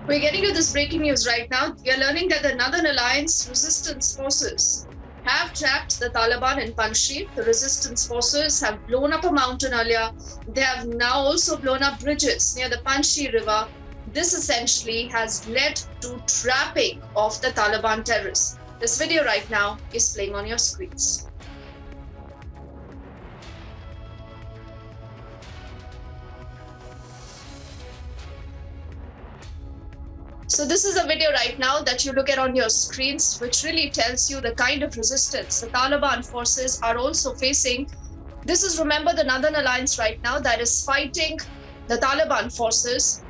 We're getting to this breaking news right now. We are learning that the Northern Alliance resistance forces have trapped the Taliban in Panjshir. The resistance forces have blown up a mountain earlier. They have now also blown up bridges near the Panjshir River. This essentially has led to trapping of the Taliban terrorists. This video right now is playing on your screens. So this is a video right now that you look at on your screens, which really tells you the kind of resistance the Taliban forces are also facing. This is, remember, the Northern Alliance right now that is fighting the Taliban forces.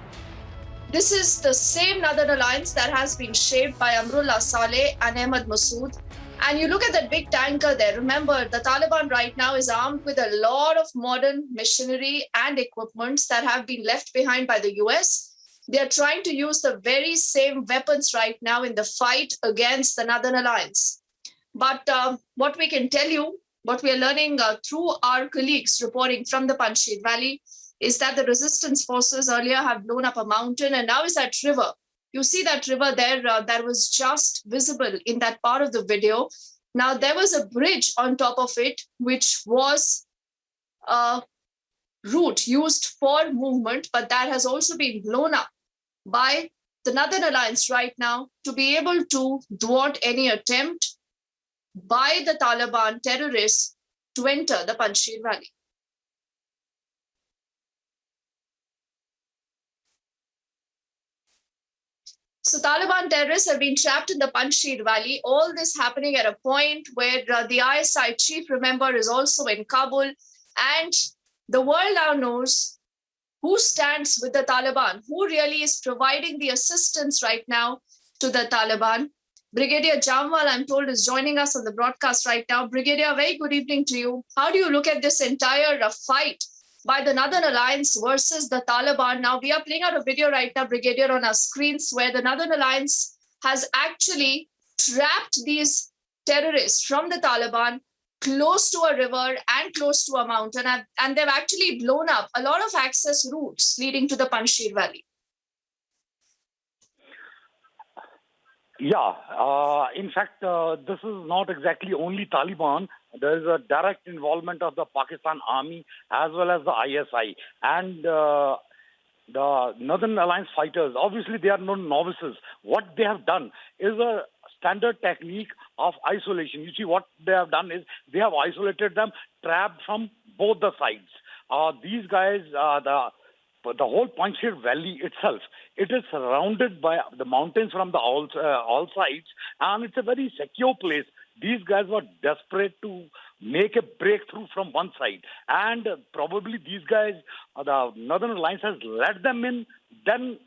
This is the same Northern Alliance that has been shaped by Amrullah Saleh and Ahmad Massoud. And you look at that big tanker there. Remember, the Taliban right now is armed with a lot of modern machinery and equipments that have been left behind by the US. They are trying to use the very same weapons right now in the fight against the Northern Alliance. But what we can tell you, what we are learning through our colleagues reporting from the Panjshir Valley, is that the resistance forces earlier have blown up a mountain, and now is that river. You see that river there that was just visible in that part of the video. Now, there was a bridge on top of it, which was a route used for movement, but that has also been blown up by the Northern Alliance right now to be able to thwart any attempt by the Taliban terrorists to enter the Panjshir Valley. So Taliban terrorists have been trapped in the Panjshir Valley. All this happening at a point where the ISI chief, remember, is also in Kabul. And the world now knows who stands with the Taliban, who really is providing the assistance right now to the Taliban. Brigadier Jamwal, I'm told, is joining us on the broadcast right now. Brigadier, very good evening to you. How do you look at this entire fight by the Northern Alliance versus the Taliban? Now, we are playing out a video right now, Brigadier, on our screens where the Northern Alliance has actually trapped these terrorists from the Taliban close to a river and close to a mountain, and they've actually blown up a lot of access routes leading to the Panjshir Valley. Yeah, in fact, this is not exactly only Taliban. There is a direct involvement of the Pakistan Army as well as the ISI. And the Northern Alliance fighters, obviously they are no novices. What they have done is a standard technique of isolation. You see, what they have done is they have isolated them, trapped from both the sides. These guys, the whole Panjshir Valley itself, it is surrounded by the mountains from the all sides, and it's a very secure place. These guys were desperate to make a breakthrough from one side, and probably these guys, the Northern Alliance has let them in, then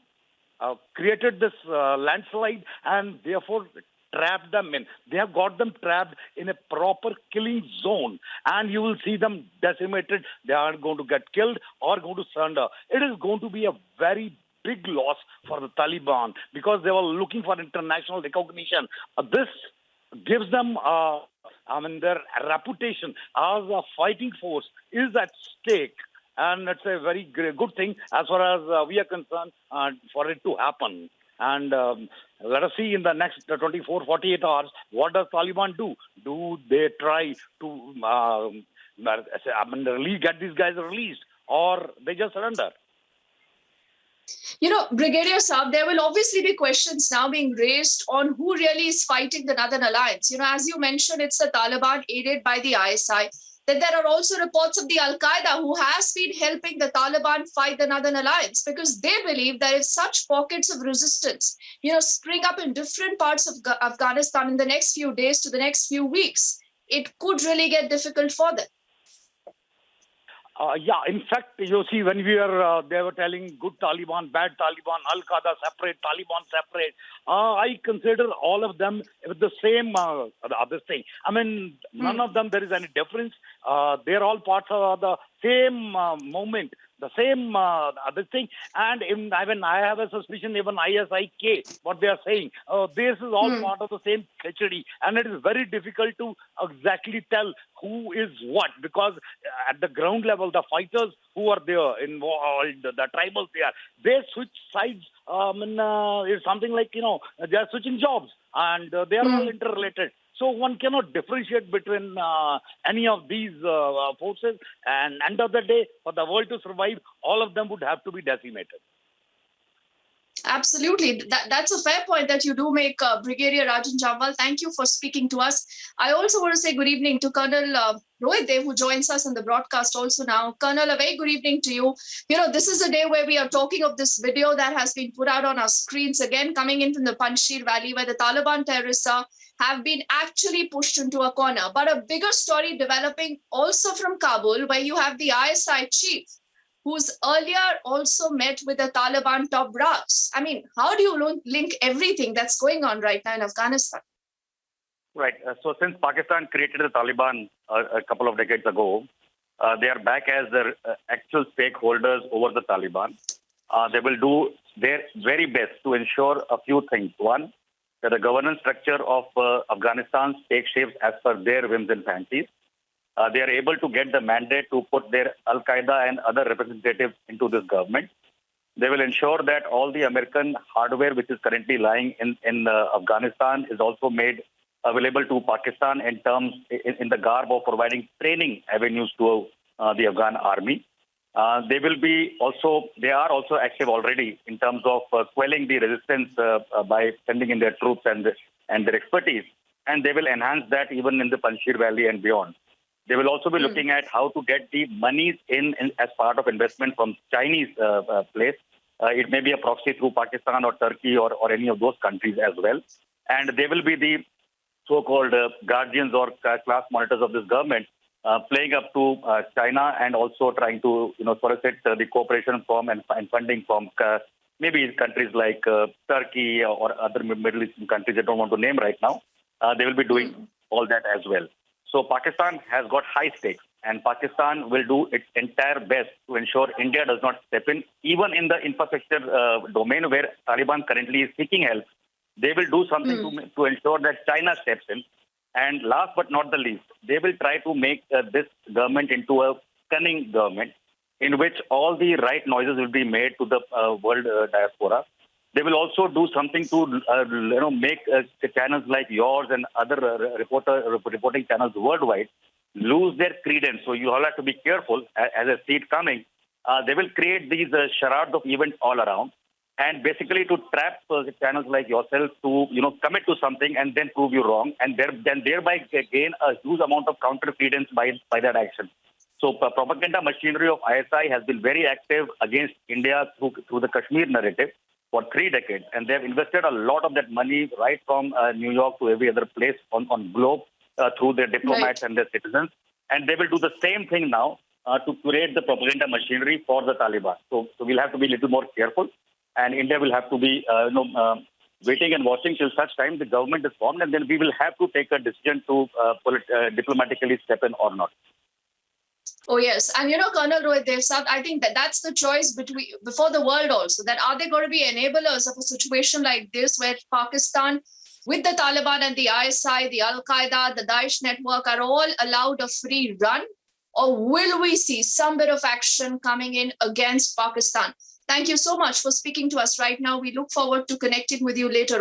created this landslide, and therefore trapped them in. They have got them trapped in a proper killing zone, and you will see them decimated. They are going to get killed or going to surrender. It is going to be a very big loss for the Taliban because they were looking for international recognition. This gives them, their reputation as a fighting force is at stake. And it's a very good thing as far as we are concerned for it to happen. And let us see in the next 24, 48 hours, what does Taliban do? Do they try to get these guys released, or they just surrender? You know, Brigadier Saab, there will obviously be questions now being raised on who really is fighting the Northern Alliance. You know, as you mentioned, it's the Taliban aided by the ISI. Then there are also reports of the Al-Qaeda who has been helping the Taliban fight the Northern Alliance because they believe that if such pockets of resistance, spring up in different parts of Afghanistan in the next few days to the next few weeks, it could really get difficult for them. In fact, you see, when we were, they were telling good Taliban, bad Taliban, Al-Qaeda separate, Taliban separate. I consider all of them with the same other thing. I mean, none of them there is any difference. They're all parts of the same movement. The same other thing, and I have a suspicion even ISIK, what they are saying, this is all part of the same khichdi, and it is very difficult to exactly tell who is what, because at the ground level, the fighters who are there involved, the tribals there, they switch sides. It's something like, they are switching jobs, and they are all interrelated. So one cannot differentiate between any of these forces. And end of the day, for the world to survive, all of them would have to be decimated. Absolutely. That's a fair point that you do make, Brigadier Rajan Jamwal. Thank you for speaking to us. I also want to say good evening to Colonel Rohit Dev, who joins us in the broadcast also now. Colonel, a very good evening to you. This is a day where we are talking of this video that has been put out on our screens, again, coming in from the Panjshir Valley, where the Taliban terrorists have been actually pushed into a corner. But a bigger story developing also from Kabul, where you have the ISI chief, who's earlier also met with the Taliban top brass. I mean, how do you link everything that's going on right now in Afghanistan? Right. So since Pakistan created the Taliban a couple of decades ago, they are back as the actual stakeholders over the Taliban. They will do their very best to ensure a few things. One, that the governance structure of Afghanistan takes shape as per their whims and fancies. They are able to get the mandate to put their Al-Qaeda and other representatives into this government. They will ensure that all the American hardware which is currently lying in Afghanistan is also made available to Pakistan in the garb of providing training avenues to the Afghan army. They are also active already in terms of quelling the resistance by sending in their troops and their expertise. And they will enhance that even in the Panjshir Valley and beyond. They will also be looking at how to get the monies in as part of investment from Chinese place. It may be a proxy through Pakistan or Turkey or any of those countries as well. And they will be the so-called guardians or class monitors of this government, playing up to China and also trying to solicit the cooperation from and funding from maybe countries like Turkey or other Middle Eastern countries I don't want to name right now. They will be doing all that as well. So Pakistan has got high stakes, and Pakistan will do its entire best to ensure India does not step in, even in the infrastructure domain where Taliban currently is seeking help. They will do something to ensure that China steps in. And last but not the least, they will try to make this government into a cunning government in which all the right noises will be made to the world diaspora. They will also do something to make channels like yours and other reporting channels worldwide lose their credence. So you all have to be careful as I see it coming. They will create these charades of events all around, and basically to trap channels like yourself to commit to something and then prove you wrong, and then thereby gain a huge amount of counter credence by that action. So propaganda machinery of ISI has been very active against India through the Kashmir narrative for 3 decades, and they have invested a lot of that money right from New York to every other place on globe through their diplomats and their citizens. And they will do the same thing now to create the propaganda machinery for the Taliban. So we'll have to be a little more careful, and India will have to be waiting and watching till such time the government is formed, and then we will have to take a decision to diplomatically step in or not. Oh, yes. And, Colonel Rohit Dev, I think that's the choice before the world also, that are they going to be enablers of a situation like this where Pakistan, with the Taliban and the ISI, the Al-Qaeda, the Daesh network are all allowed a free run? Or will we see some bit of action coming in against Pakistan? Thank you so much for speaking to us right now. We look forward to connecting with you later.